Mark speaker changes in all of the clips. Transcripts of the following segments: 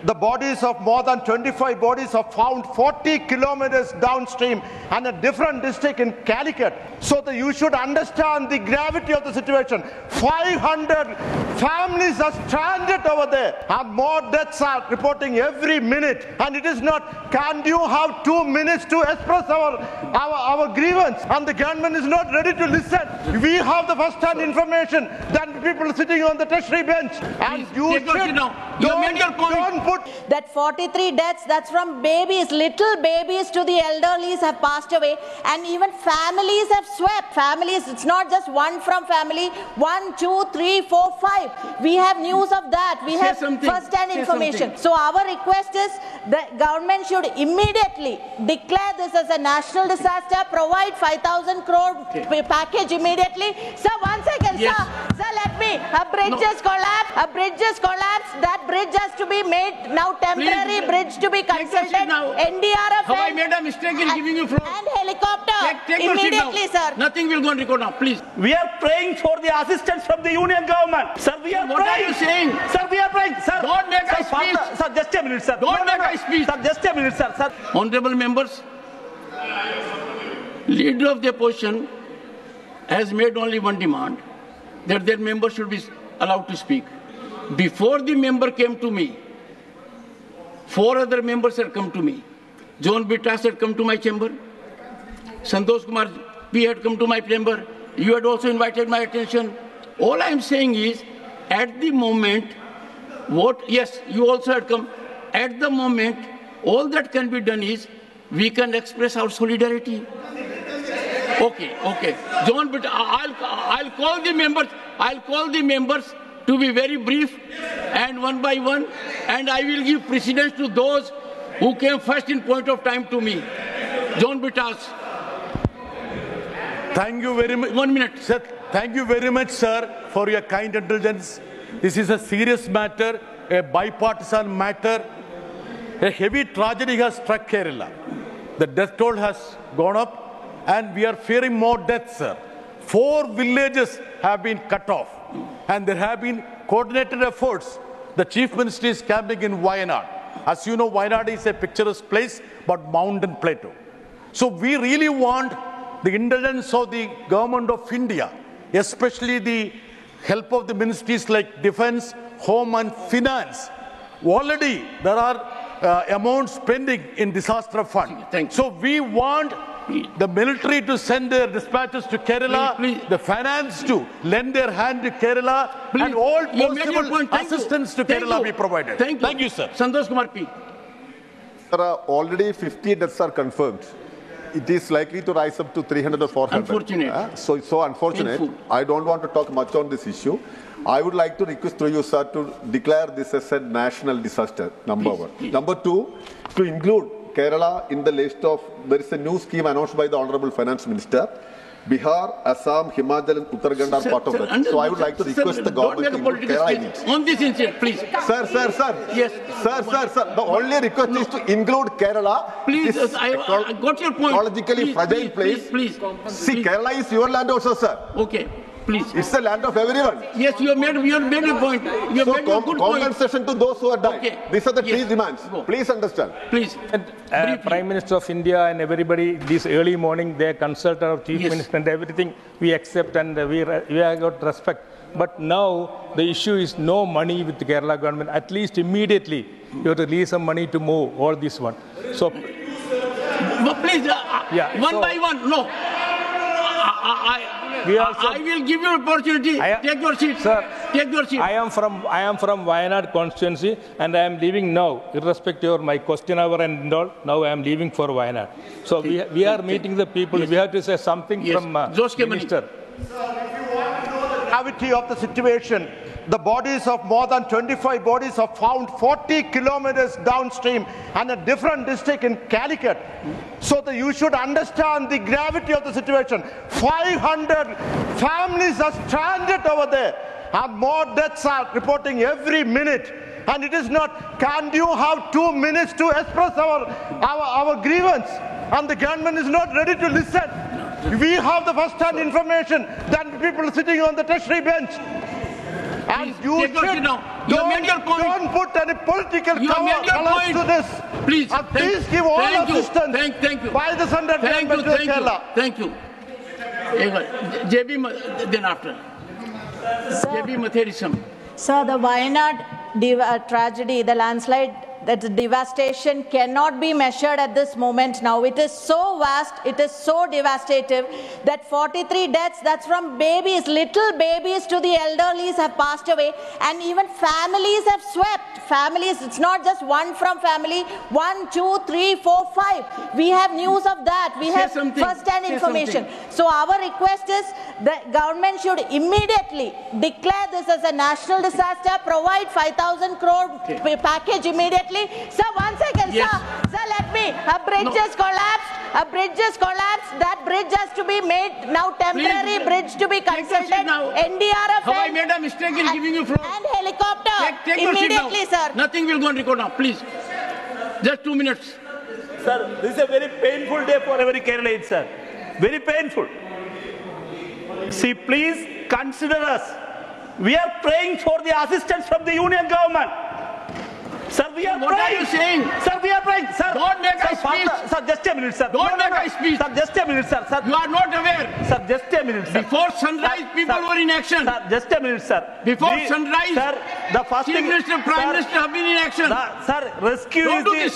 Speaker 1: The bodies of more than 25 bodies are found 40 kilometers downstream and a different district in Calicut. So you should understand the gravity of the situation. 500 families are stranded over there and more deaths are reporting every minute. And it is not, can you have 2 minutes to express our grievance? And the government is not ready to listen. We have the first-hand information than people sitting on the tertiary bench. And you should don't put
Speaker 2: that 43 deaths, that's from babies, little babies to the elderlies have passed away, and even families have swept. Families, it's not just one from family, 1, 2, 3, 4, 5. We have news of that. We have first-hand information. So our request is the government should immediately declare this as a national disaster, provide 5,000 crore package immediately. Sir, 1 second, sir. Sir, let me. A bridge has collapsed. A bridge has collapsed. That bridge has to be made now temporary bridge to be consulted. NDRF.
Speaker 3: Have I made a mistake in giving you floor?
Speaker 2: And helicopter.
Speaker 3: Take
Speaker 2: immediately, sir.
Speaker 3: Nothing will go on record now, please.
Speaker 4: We are praying for the assistance from the union government. Sir, we are
Speaker 3: what
Speaker 4: praying.
Speaker 3: Are you saying?
Speaker 4: Sir, we are praying. Sir,
Speaker 3: don't make a speech.
Speaker 4: Sir, just a minute, sir.
Speaker 3: Don't make a speech.
Speaker 4: Sir, just a minute, sir. Sir.
Speaker 3: Honorable members, leader of the opposition has made only one demand, that their member should be allowed to speak. Before the member came to me, 4 other members had come to me. John Bittas had come to my chamber. Santosh Kumar P had come to my chamber. You had also invited my attention. All I am saying is, at the moment, yes, you also had come. At the moment, all that can be done is, we can express our solidarity. Okay. John Bittas, I'll call the members. I'll call the members to be very brief and one by one, and I will give precedence to those who came first in point of time to me. John Bittas.
Speaker 5: Thank you very much.
Speaker 3: 1 minute.
Speaker 5: Sir, thank you very much, sir, for your kind indulgence. This is a serious matter, a bipartisan matter. A heavy tragedy has struck Kerala. The death toll has gone up, and we are fearing more deaths, sir. 4 villages have been cut off, and there have been coordinated efforts. The Chief Minister is camping in Wayanad. As you know, Wayanad is a picturesque place, but mountain plateau. So we really want the indulgence of the government of India, especially the help of the ministries like Defense, Home and Finance. Already there are amounts pending in disaster fund. So we want the military to send their dispatches to Kerala, the finance to lend their hand to Kerala, and all possible assistance to Kerala be provided.
Speaker 3: Thank you, sir. Santosh Kumar P.
Speaker 6: There are already 50 deaths are confirmed. It is likely to rise up to 300 or 400.
Speaker 3: Unfortunate.
Speaker 6: So unfortunate.
Speaker 3: Painful.
Speaker 6: I don't want to talk much on this issue. I would like to request through you, sir, to declare this as a national disaster, number one. Number 2, to include Kerala in the list of, there is a new scheme announced by the Honorable Finance Minister. Bihar, Assam, Himachal and Uttarakhand are part of that. So I would like to request the government to include Kerala in it.
Speaker 3: On this incident, please.
Speaker 6: Sir.
Speaker 3: Yes.
Speaker 6: Sir. The only request is to include Kerala.
Speaker 3: Please, I got your point.
Speaker 6: Ecologically fragile place.
Speaker 3: Please.
Speaker 6: See, Kerala is your land also, sir.
Speaker 3: Okay. Please.
Speaker 6: It's the land of everyone.
Speaker 3: Yes, you have made a point. You have made a good point.
Speaker 6: Compensation to those who have died.
Speaker 3: Okay.
Speaker 6: These are the 3 demands. Please understand.
Speaker 3: Please.
Speaker 7: Prime Minister of India and everybody, this early morning, they consult our Chief Minister and everything. We accept and we have got respect. But now the issue is no money with the Kerala government. At least immediately you have to release some money to move all this one. So,
Speaker 3: please, one by one. No. I will give you an opportunity. Take your seat. Sir, take your seat.
Speaker 7: I am from Wayanad constituency, and I am leaving now, irrespective of my question hour and all. Now I am leaving for Wayanad. So we are meeting the people. We have to say something from Minister.
Speaker 1: Sir, if you want to know the gravity of the situation, the bodies of more than 25 bodies are found 40 kilometers downstream and a different district in Calicut. So you should understand the gravity of the situation. 500 families are stranded over there and more deaths are reporting every minute. And it is not, can you have 2 minutes to express our grievance? And the government is not ready to listen. We have the first-hand information than people sitting on the tertiary bench. And
Speaker 3: Please,
Speaker 1: you
Speaker 3: take your seat
Speaker 1: should
Speaker 3: now. You have made your point.
Speaker 1: don't put any political
Speaker 3: You have made your
Speaker 1: colors
Speaker 3: point.
Speaker 1: to this.
Speaker 3: Please,
Speaker 1: And please give all
Speaker 3: thank you.
Speaker 1: assistance
Speaker 3: Thank you.
Speaker 1: by the central
Speaker 3: Thank
Speaker 1: government
Speaker 3: you,
Speaker 1: to Kerala.
Speaker 3: thank you. JB, then after. JB Matherisam.
Speaker 2: So the Wayanad tragedy, the landslide, that devastation cannot be measured at this moment now. It is so vast, it is so devastating that 43 deaths, that's from babies, little babies to the elderlies have passed away, and even families have swept. Families, it's not just one from family, 1, 2, 3, 4, 5. We have news of that. We have first-hand information. So our request is the government should immediately declare this as a national disaster, provide 5,000 crore package immediately. Sir, 1 second,
Speaker 3: Yes.
Speaker 2: sir, let me. A bridge has collapsed. A bridge has collapsed. That bridge has to be made now temporary.
Speaker 3: Please,
Speaker 2: bridge to be
Speaker 3: take your seat
Speaker 2: consulted.
Speaker 3: now.
Speaker 2: NDRF
Speaker 3: Have I made a mistake in giving you floor?
Speaker 2: and helicopter
Speaker 3: Take your seat now.
Speaker 2: immediately, sir.
Speaker 3: Nothing will go on record now, please. Just 2 minutes.
Speaker 4: Sir, this is a very painful day for every Kerala, sir. Very painful. See, please consider us. We are praying for the assistance from the union government. Sir, we are
Speaker 3: What
Speaker 4: praying.
Speaker 3: are you saying?
Speaker 4: Sir, we are praying. Sir,
Speaker 3: Don't make
Speaker 4: sir,
Speaker 3: a speech.
Speaker 4: Sir, just a minute, sir.
Speaker 3: Don't make a speech.
Speaker 4: Sir, just a minute, sir. Sir,
Speaker 3: You are not aware.
Speaker 4: sir, just a minute, sir.
Speaker 3: Before sunrise,
Speaker 4: Sir,
Speaker 3: people
Speaker 4: sir,
Speaker 3: were in action.
Speaker 4: Sir, just a minute, sir.
Speaker 3: Before sunrise,
Speaker 4: sir, the first
Speaker 3: Chief
Speaker 4: thing,
Speaker 3: Minister, Prime
Speaker 4: sir,
Speaker 3: Minister have been in action.
Speaker 4: Sir, rescue
Speaker 3: Don't
Speaker 4: is
Speaker 3: do
Speaker 4: the,
Speaker 3: this.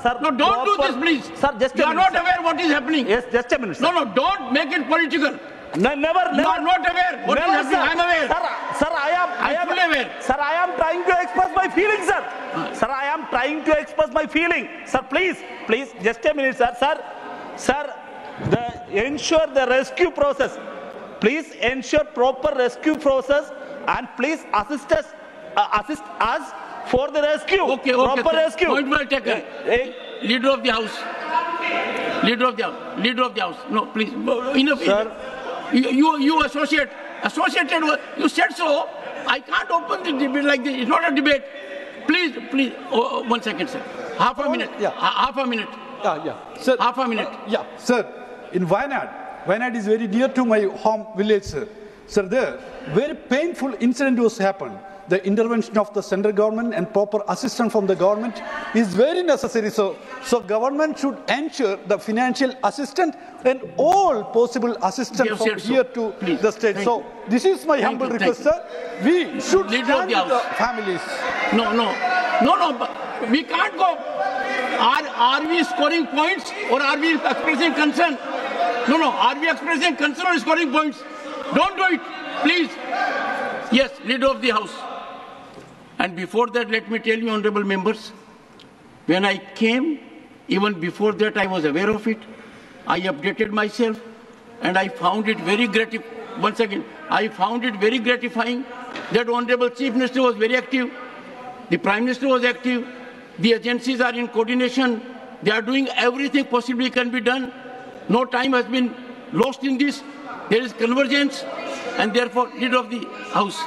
Speaker 4: Sir,
Speaker 3: No, don't do
Speaker 4: proper-
Speaker 3: this, please.
Speaker 4: Sir, just a
Speaker 3: You are
Speaker 4: minute,
Speaker 3: not
Speaker 4: sir.
Speaker 3: aware what is happening.
Speaker 4: Yes, just a minute, sir.
Speaker 3: No, don't make it political.
Speaker 4: No, never.
Speaker 3: You are not aware what is
Speaker 4: Never,
Speaker 3: happening. I am aware.
Speaker 4: Sir, I am
Speaker 3: fully aware.
Speaker 4: Sir, I am trying to express my feelings, sir. Sir, I am trying to express my feeling. Sir, please, just a minute, sir. Sir, ensure the rescue process. Please ensure proper rescue process, and please assist us for the rescue.
Speaker 3: Okay.
Speaker 4: Proper rescue.
Speaker 3: Point well taken. Leader of the House. Leader of the House. No, please. Enough.
Speaker 4: Sir.
Speaker 3: You associated. You said so. I can't open the debate like this. It's not a debate. Please. 1 second, sir. Half a minute.
Speaker 8: Yeah.
Speaker 3: Half a minute.
Speaker 8: Yeah. Sir,
Speaker 3: Half a minute.
Speaker 8: Sir, in Wayanad is very near to my home village, sir. Sir, there, very painful incident was happened. The intervention of the central government and proper assistance from the government is very necessary. So government should ensure the financial assistance and all possible assistance from here to the state. So this is my humble request, sir. We should stand with the families.
Speaker 3: No. But we can't go. Are we scoring points or are we expressing concern? No. Are we expressing concern or scoring points? Don't do it, please. Yes, Leader of the House. And before that, let me tell you, honorable members, when I came, even before that, I was aware of it. I updated myself, and I found it very gratifying. Once again, I found it very gratifying that honorable Chief Minister was very active. The Prime Minister was active. The agencies are in coordination. They are doing everything possibly can be done. No time has been lost in this. There is convergence, and therefore, Leader of the House.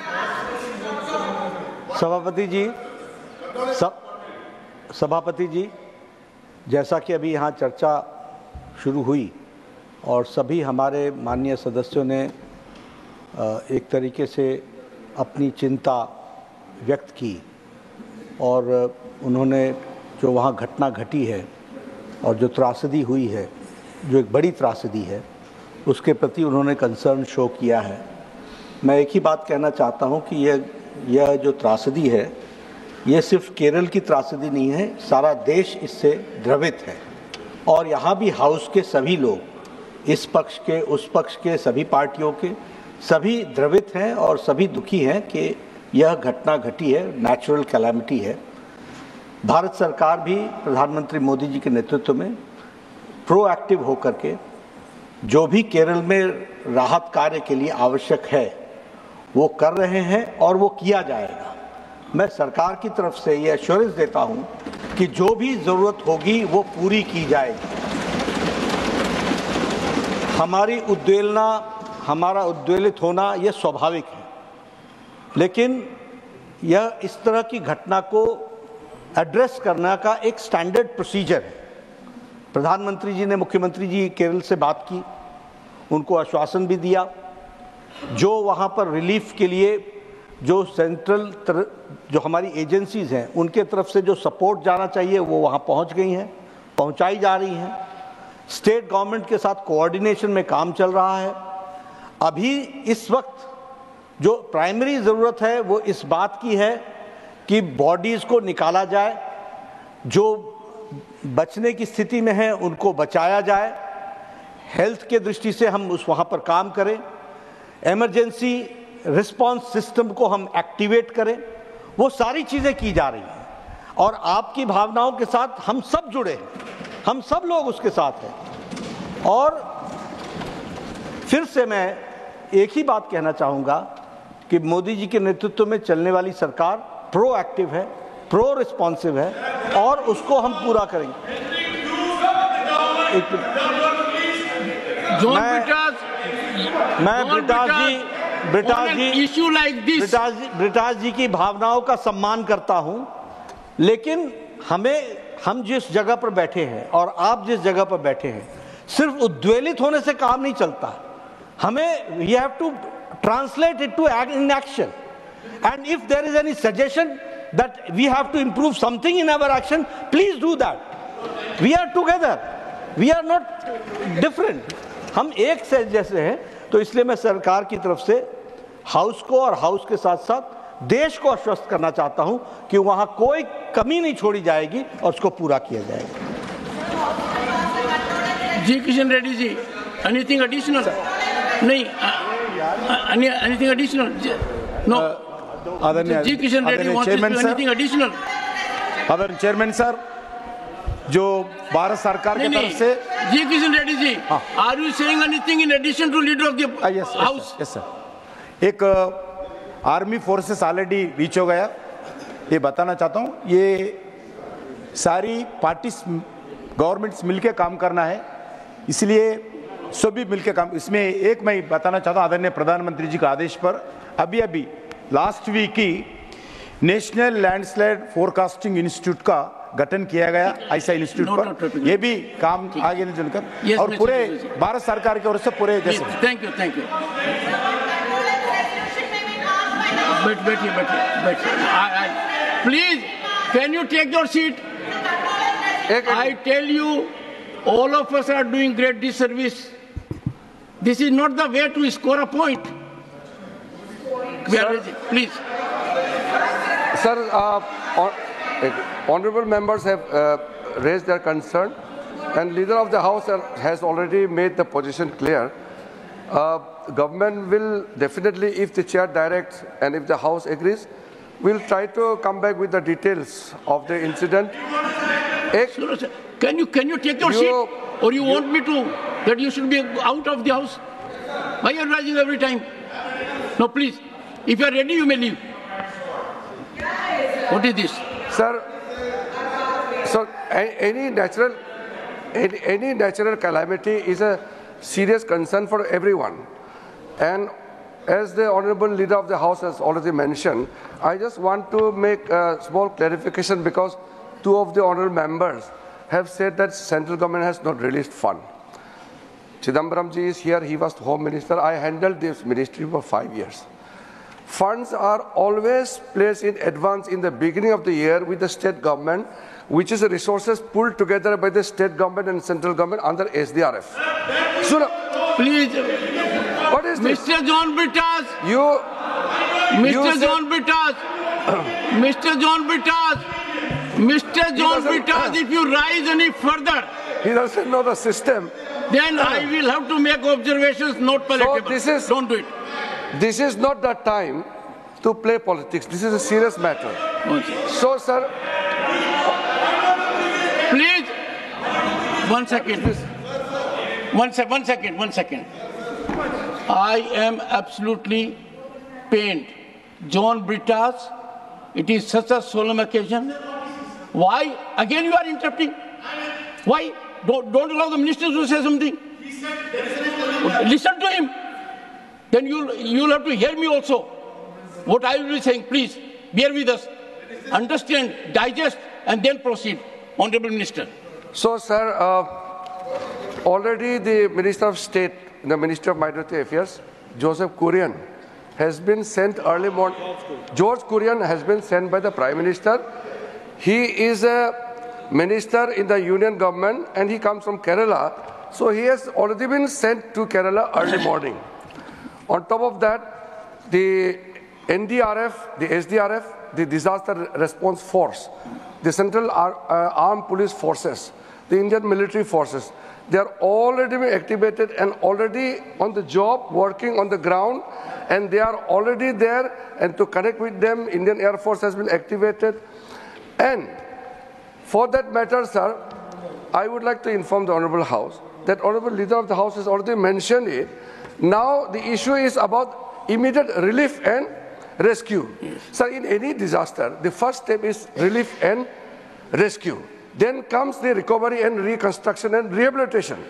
Speaker 9: सभापति जी, जैसा कि अभी यहाँ चर्चा शुरू हुई और सभी हमारे माननीय सदस्यों ने एक तरीके से अपनी चिंता व्यक्त की और उन्होंने जो वहाँ घटना घटी है और जो त्रासदी हुई है, जो एक बड़ी त्रासदी है, उसके प्रति उन्होंने कंसर्न शो किया है। मैं एक ही बात कहना चाहता हूँ कि यह जो त्रासदी है, ये सिर्फ केरल की त्रासदी नहीं है, सारा देश इससे द्रवित है। और यहाँ भी हाउस के सभी लोग, इस पक्ष के उस पक्ष के सभी पार्टियों के सभी द्रवित हैं और सभी दुखी हैं कि यह घटना घटी है, नेचुरल कैलामिटी है। भारत सरकार भी प्रधानमंत्री मोदी जी के नेतृत्व में प्रोएक्टिव होकर के जो भी केरल में राहत कार्य के लिए आवश्यक है वो कर रहे हैं और वो किया जाएगा। मैं सरकार की तरफ से ये एश्योरेंस देता हूं कि जो भी जरूरत होगी वो पूरी की जाएगी। हमारी उद्वेलना, हमारा उद्वेलित होना ये स्वाभाविक है, लेकिन यह इस तरह की घटना को एड्रेस करने का एक स्टैंडर्ड प्रोसीजर है। प्रधानमंत्री जी ने मुख्यमंत्री जी केरल से बात की, उनको आश्वासन भी दिया। जो वहाँ पर रिलीफ के लिए जो सेंट्रल जो हमारी एजेंसीज हैं उनके तरफ से जो सपोर्ट जाना चाहिए वो वहाँ पहुँच गई हैं, पहुँचाई जा रही हैं। स्टेट गवर्नमेंट के साथ कोऑर्डिनेशन में काम चल रहा है। अभी इस वक्त जो प्राइमरी ज़रूरत है वो इस बात की है कि बॉडीज़ को निकाला जाए, जो बचने की स्थिति में हैं उनको बचाया जाए, हेल्थ के दृष्टि से हम वहाँ पर काम करें, इमरजेंसी रिस्पांस सिस्टम को हम एक्टिवेट करें। वो सारी चीज़ें की जा रही हैं और आपकी भावनाओं के साथ हम सब जुड़े हैं, हम सब लोग उसके साथ हैं। और फिर से मैं एक ही बात कहना चाहूँगा कि मोदी जी के नेतृत्व में चलने वाली सरकार प्रोएक्टिव है, प्रो रिस्पॉन्सिव है और उसको हम पूरा करेंगे। मैं ब्रिटास जी की भावनाओं का सम्मान करता हूं, लेकिन हम जिस जगह पर बैठे हैं और आप जिस जगह पर बैठे हैं, सिर्फ उद्वेलित होने से काम नहीं चलता। हमें we have to translate it टू इन action, and if there is any suggestion that we have to improve something in our action, please do that. We are together, we are not different. हम एक से जैसे हैं, तो इसलिए मैं सरकार की तरफ से हाउस को और हाउस के साथ साथ देश को आश्वस्त करना चाहता हूं कि वहां कोई कमी नहीं छोड़ी जाएगी और उसको पूरा किया जाएगा।
Speaker 3: G Kishan Reddy ji, anything additional? नहीं, anything additional? No. G Kishan Reddy wants to do anything additional?
Speaker 10: Chairman sir, जो भारत सरकार की तरफ से
Speaker 3: G Kishan Reddy ji, are you saying anything in addition to leader of the house?
Speaker 10: Yes sir. एक आर्मी फोर्सेस ऑलरेडी रीच हो गया, ये बताना चाहता हूँ। ये सारी पार्टीज गवर्नमेंट्स मिलके काम करना है, इसलिए सभी मिलके काम। इसमें एक मैं बताना चाहता हूँ, आदरणीय प्रधानमंत्री जी के आदेश पर अभी लास्ट वीक ही नेशनल लैंडस्लाइड फोरकास्टिंग इंस्टीट्यूट का गठन किया गया, ऐसा इंस्टीट्यूट पर ये भी काम आगे चलकर और पूरे भारत सरकार की ओर से पूरे देश में।
Speaker 3: Thank you, thank you. बैठिए, please can you take your seat? I tell you, all of us are doing great disservice. This is not the way to score a point. We are ready. Please.
Speaker 11: Sir, honorable members have raised their concern, and leader of the house has already made the position clear. Government will definitely, if the chair directs and if the house agrees, will try to come back with the details of the incident.
Speaker 3: Can you take your seat, or you want me to that you should be out of the house? Why are you rising every time? No, please. If you are ready, you may leave. What is this,
Speaker 11: sir? So any natural calamity is a serious concern for everyone, and as the honorable leader of the house has already mentioned, I just want to make a small clarification, because two of the honorable members have said that central government has not released fund. Chidambaram ji is here, he was home minister. I handled this ministry for 5 years. Funds are always placed in advance in the beginning of the year with the state government, which is the resources pulled together by the state government and central government under SDRF. So,
Speaker 3: please,
Speaker 11: what is this?
Speaker 3: Mr. John Brittas, Mr. John Brittas, if you rise any further,
Speaker 11: he doesn't know the system.
Speaker 3: Then I will have to make observations not palatable.
Speaker 11: So
Speaker 3: don't do it.
Speaker 11: This is not the time to play politics. This is a serious matter.
Speaker 3: Okay.
Speaker 11: So, sir,
Speaker 3: please, 1 second. One second. I am absolutely pained. John Brittas, it is such a solemn occasion. Why? Again you are interrupting. Why? Don't allow the minister to say something. Listen to him. Then you'll have to hear me also. What I will be saying, please, bear with us. Understand, digest, and then proceed. Honorable Minister.
Speaker 11: So, sir, already the Minister of State, the Minister of Minority Affairs, Joseph Kurian, has been sent early morning. George Kurian has been sent by the Prime Minister. He is a minister in the union government and he comes from Kerala. So he has already been sent to Kerala early morning. On top of that, the NDRF, the SDRF, the Disaster Response Force, the Central Armed Police Forces, the Indian Military Forces, they are already been activated and already on the job, working on the ground, and they are already there, and to connect with them, Indian Air Force has been activated. And for that matter, sir, I would like to inform the Honorable House that Honorable Leader of the House has already mentioned it. Now the issue is about immediate relief and rescue. Sir, in any disaster, the first step is relief and rescue. Then comes the recovery and reconstruction and rehabilitation.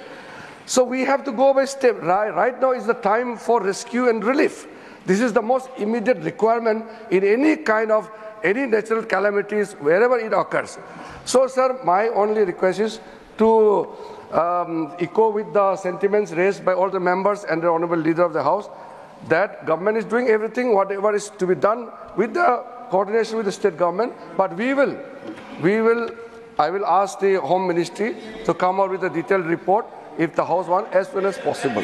Speaker 11: So we have to go by step. Right now is the time for rescue and relief. This is the most immediate requirement in any kind of any natural calamities, wherever it occurs. So, sir, my only request is to echo with the sentiments raised by all the members and the Honorable Leader of the House that government is doing everything, whatever is to be done with the coordination with the state government. But I will ask the Home Ministry to come out with a detailed report if the House wants as soon as possible.